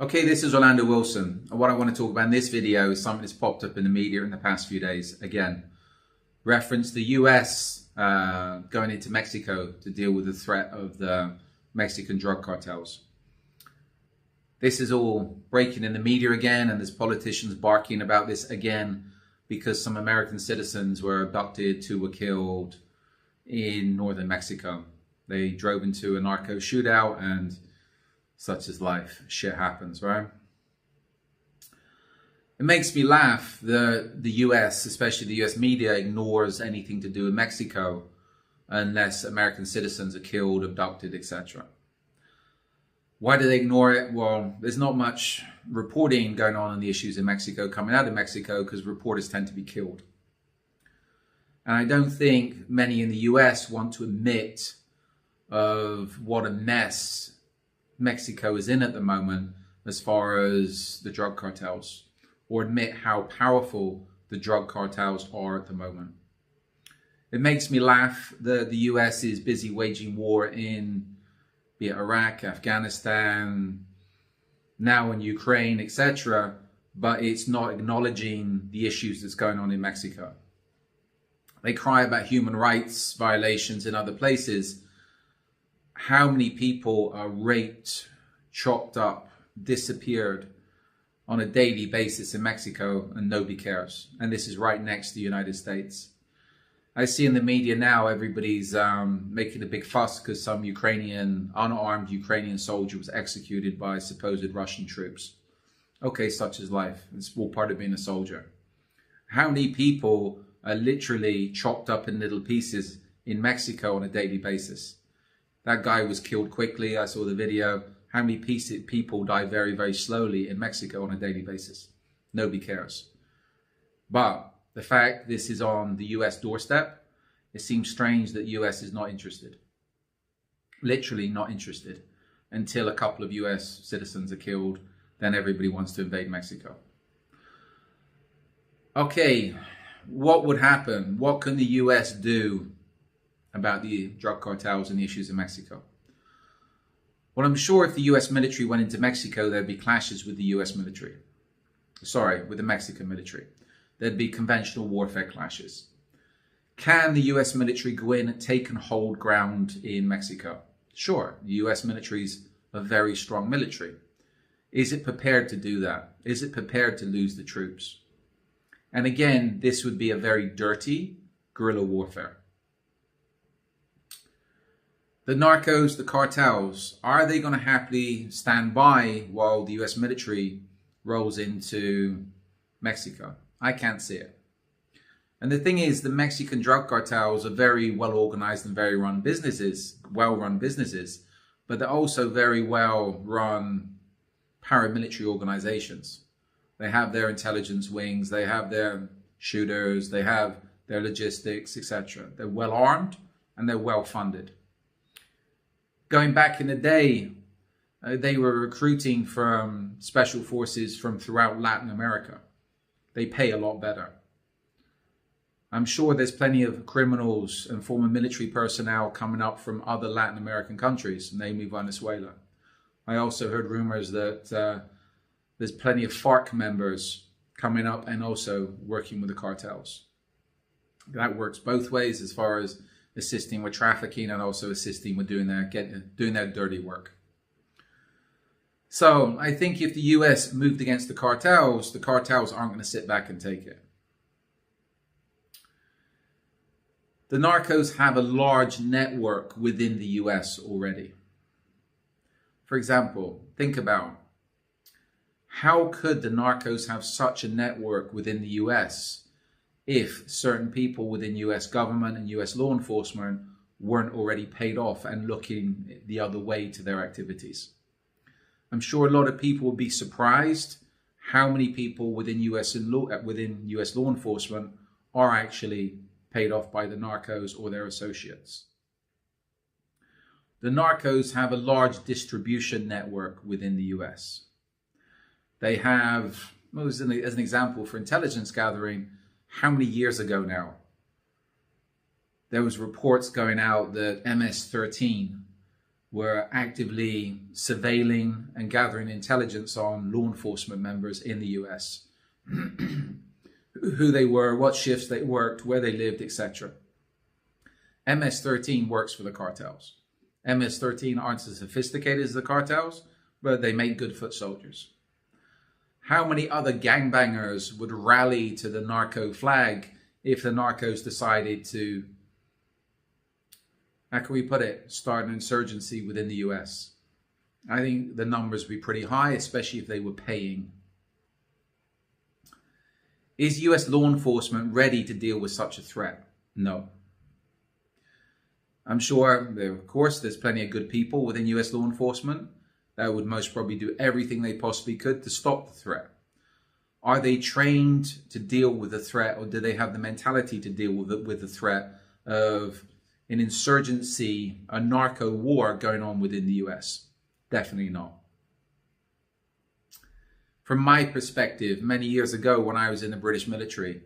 Okay, this is Orlando Wilson, and what I want to talk about in this video is something that's popped up in the media in the past few days. Again, reference the US going into Mexico to deal with the threat of the Mexican drug cartels. This is all breaking in the media again, and there's politicians barking about this again because some American citizens were abducted, 2 were killed in northern Mexico. They drove into a narco shootout, and such is life. Shit happens, right? It makes me laugh that the US, especially the US media, ignores anything to do with Mexico unless American citizens are killed, abducted, etc. Why do they ignore it? Well, there's not much reporting going on the issues in Mexico coming out of Mexico because reporters tend to be killed. And I don't think many in the US want to admit of what a mess Mexico is in at the moment as far as the drug cartels, or admit how powerful the drug cartels are at the moment. It makes me laugh that the US is busy waging war in be it Iraq, Afghanistan, now in Ukraine, etc., but it's not acknowledging the issues that's going on in Mexico. They cry about human rights violations in other places. How many people are raped, chopped up, disappeared on a daily basis in Mexico, and nobody cares? And this is right next to the United States. I see in the media now everybody's making a big fuss because some unarmed Ukrainian soldier was executed by supposed Russian troops. Okay, such is life. It's all part of being a soldier. How many people are literally chopped up in little pieces in Mexico on a daily basis? That guy was killed quickly. I saw the video. How many people die very, very slowly in Mexico on a daily basis? Nobody cares. But the fact this is on the US doorstep, it seems strange that US is not interested. Literally not interested. Until a couple of US citizens are killed, then everybody wants to invade Mexico. Okay, what would happen? What can the US do about the drug cartels and the issues in Mexico? Well, I'm sure if the US military went into Mexico, there'd be clashes with the US military. Sorry, with the Mexican military. There'd be conventional warfare clashes. Can the US military go in and take and hold ground in Mexico? Sure, the US military is a very strong military. Is it prepared to do that? Is it prepared to lose the troops? And again, this would be a very dirty guerrilla warfare. The narcos, the cartels, are they going to happily stand by while the US military rolls into Mexico? I can't see it. And the thing is, the Mexican drug cartels are very well organized and well run businesses, but they're also very well run paramilitary organizations. They have their intelligence wings, they have their shooters, they have their logistics, etc. They're well armed and they're well funded. Going back in the day, they were recruiting from special forces from throughout Latin America. They pay a lot better. I'm sure there's plenty of criminals and former military personnel coming up from other Latin American countries, namely Venezuela. I also heard rumors that there's plenty of FARC members coming up and also working with the cartels. That works both ways as far as assisting with trafficking and also assisting with doing their dirty work. So I think if the US moved against the cartels aren't going to sit back and take it. The narcos have a large network within the US already. For example, think about how could the narcos have such a network within the US if certain people within US government and US law enforcement weren't already paid off and looking the other way to their activities? I'm sure a lot of people will be surprised how many people within US law enforcement are actually paid off by the narcos or their associates. The narcos have a large distribution network within the US. They have, as an example for intelligence gathering, how many years ago now? There was reports going out that MS-13 were actively surveilling and gathering intelligence on law enforcement members in the US. Who they were, what shifts they worked, where they lived, etc. MS-13 works for the cartels. MS-13 aren't as sophisticated as the cartels, but they make good foot soldiers. How many other gangbangers would rally to the narco flag if the narcos decided to, how can we put it, start an insurgency within the US? I think the numbers would be pretty high, especially if they were paying. Is US law enforcement ready to deal with such a threat? No. I'm sure, of course, there's plenty of good people within US law enforcement that would most probably do everything they possibly could to stop the threat. Are they trained to deal with the threat, or do they have the mentality to deal with the threat of an insurgency, a narco war going on within the US? Definitely not. From my perspective, many years ago when I was in the British military,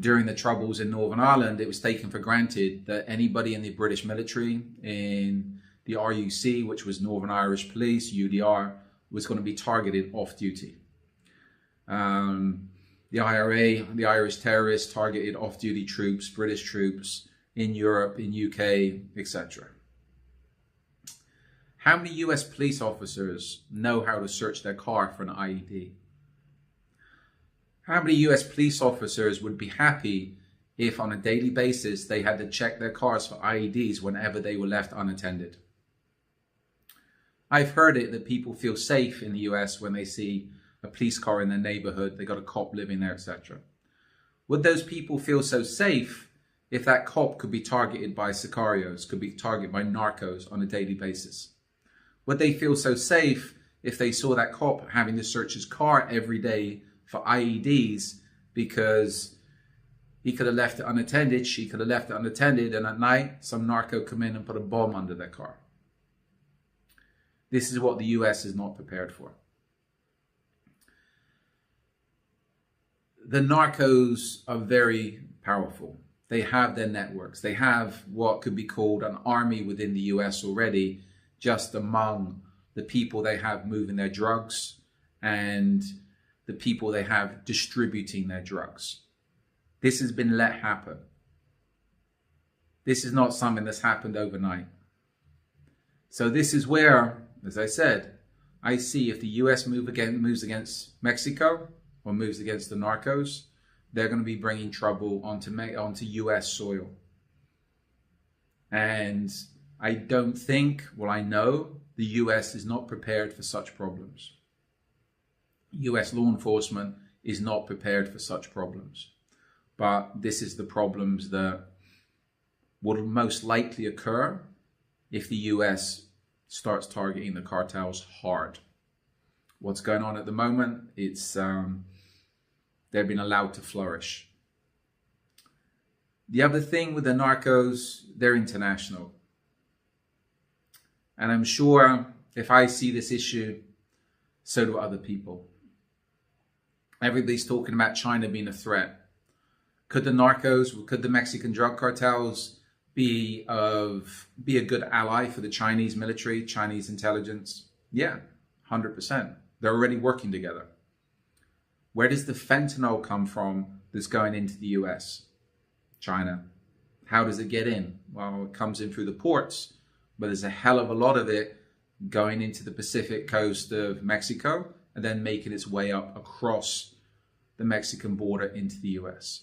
during the troubles in Northern Ireland, it was taken for granted that anybody in the British military, in the RUC, which was Northern Irish Police, UDR, was going to be targeted off duty. The IRA, the Irish terrorists, targeted off-duty troops, British troops in Europe, in UK, etc. How many US police officers know how to search their car for an IED? How many US police officers would be happy if on a daily basis they had to check their cars for IEDs whenever they were left unattended? I've heard it that people feel safe in the US when they see a police car in their neighborhood, they got a cop living there, etc. Would those people feel so safe if that cop could be targeted by sicarios, could be targeted by narcos on a daily basis? Would they feel so safe if they saw that cop having to search his car every day for IEDs because he could have left it unattended, she could have left it unattended, and at night some narco come in and put a bomb under their car? This is what the US is not prepared for. The narcos are very powerful. They have their networks. They have what could be called an army within the US already, just among the people they have moving their drugs and the people they have distributing their drugs. This has been let happen. This is not something that's happened overnight. So this is where, as I said, I see if the US moves against Mexico or moves against the narcos, they're going to be bringing trouble onto US soil. And I don't think, well, I know the US is not prepared for such problems. US law enforcement is not prepared for such problems. But this is the problems that will most likely occur if the US starts targeting the cartels hard. What's going on at the moment, it's they've been allowed to flourish. The other thing with the narcos, they're international. And I'm sure if I see this issue, so do other people. Everybody's talking about China being a threat. Could the narcos, could the Mexican drug cartels be a good ally for the Chinese military, Chinese intelligence? Yeah, 100%. They're already working together. Where does the fentanyl come from that's going into the US? China. How does it get in? Well, it comes in through the ports, but there's a hell of a lot of it going into the Pacific coast of Mexico and then making its way up across the Mexican border into the US.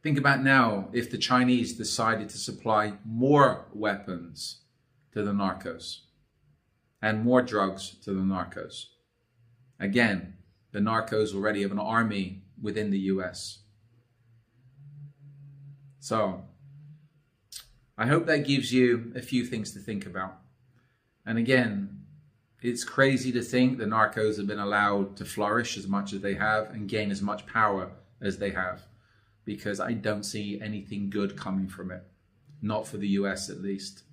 Think about now if the Chinese decided to supply more weapons to the narcos and more drugs to the narcos. Again, the narcos already have an army within the US. So, I hope that gives you a few things to think about. And again, it's crazy to think the narcos have been allowed to flourish as much as they have and gain as much power as they have, because I don't see anything good coming from it. Not for the US at least.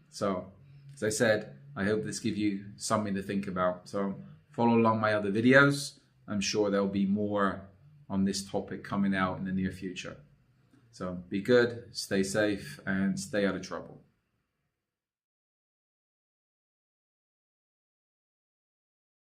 So, as I said, I hope this gives you something to think about. So, follow along my other videos. I'm sure there'll be more on this topic coming out in the near future. So be good, stay safe, and stay out of trouble.